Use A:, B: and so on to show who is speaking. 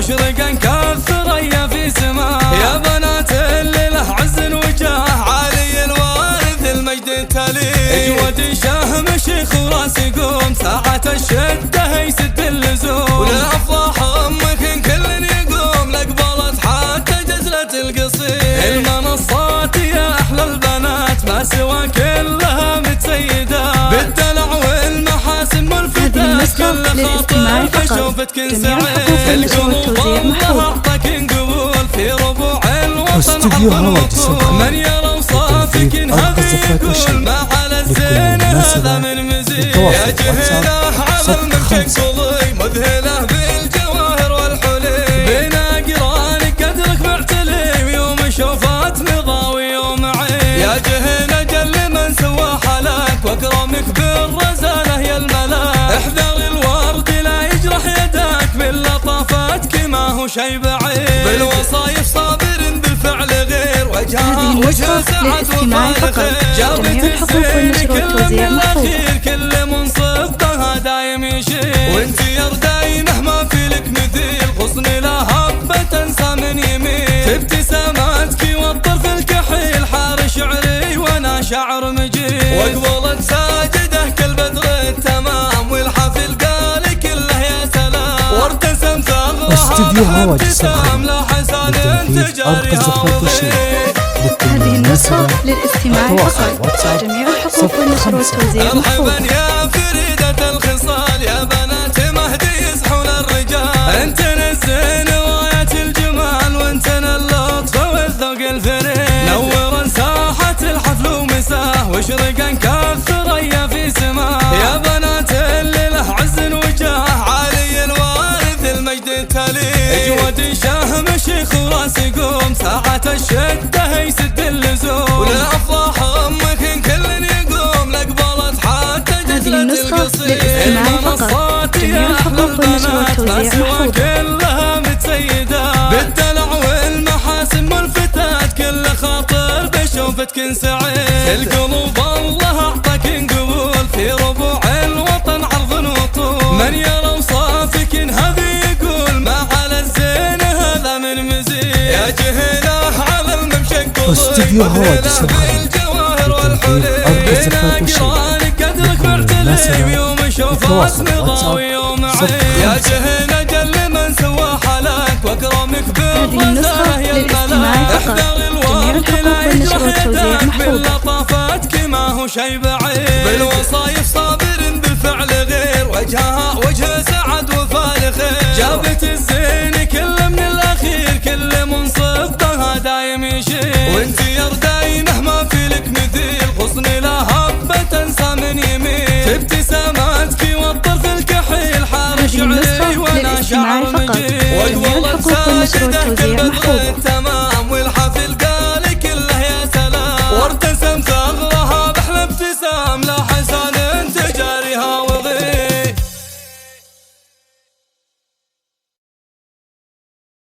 A: واشرقا كالثريا في سماء. يا بنات اللي له عز وجاه عالي الوارث المجد التالي. اجود شهم شيخ وراس يقوم ساعة الشدة يسد اللزوم. ولأفراح امك كل يقوم لقبلت حتى جزلة القصير. المنصات يا احلى البنات ما سوى كلها متسيدة بالدلع والمحاسن ملفتات. كل خاطر بشوفتك سعيد القلوب الله اعطاك قبول في ربوع الوطن عرض. من يرى وصافك هذا يقول ما على الزين هذا من مزيد. يا جهله على الممشق صلي مذهله بالجواهر والحلي. بين اقرانك قدرك معتلي ويوم شوفات مضاوي يوم عين. يا جهله جل من سوى حلاك واكرمك بالرزاله يا الملاك. احذر الورد لا يجرح يدك باللطافات ما هو شي بعيد. بالوصايف صابر بالفعل غير وجهها وجه سعد وفارق. جابت الزين كل من الاخير كل منصف بها دايم يشيل. وانت يرداي مهما في لك مثيل غصن لا هبه تنسى من يمين. في ابتساماتك والطرف الكحيل حار شعري وانا شعر مجيد. واقبلت ساجده كالبدر التمام والحفل قال كله يا سلام. وارتسم ثغرها ابتسام لا حسن تجاري عوضي.
B: هذه النسخة للاستماع فقط. جميع الحقوق والنشر والتوزيع محفوظ.
A: مرحبا يا فريدة الخصال يا بنات مهدي يسحون الرجال. انتن الزين وآيات الجمال وانتن اللطف والذوق الفريد. نورا ساحة الحفل ومساه واشرقا كالثريا في سماء. يا بنات اللي له عز وجاه عالي الوارث المجد التالي. اجود شهم شيخ وراس يقوم ساعة الشدة يسد اللزوم. ولأفراح امك كل يقوم لقبلت حتى جزلة القصير. المنصات يا احلى البنات ما سوى كلها متسيدة بالدلع والمحاسن ملفتات. كل خاطر بشوفتك سعيد القلوب الله اعطاك قبول في ربوع الوطن عرض وطول. من يرى وصافك هذا يقول ما على الزين هذا من مزيد. يا جهله على الممشق مذهله بالجواهر والحلي. بين اقرانك قدرك معتلي ويوم شوفات مضاوي يوم عين. يا جهله جل من سوى حلاك واكرمك بالرزاله يا الملاك. احذر الورد لا يجرح يدك باللطافات ما هو شي بعيد. بالوصايف صابر بالفعل غير وجهها وجه سعد وفارق. جابت الزين كل من الاخير كل منصف بها دايم يشيل. وانت يرد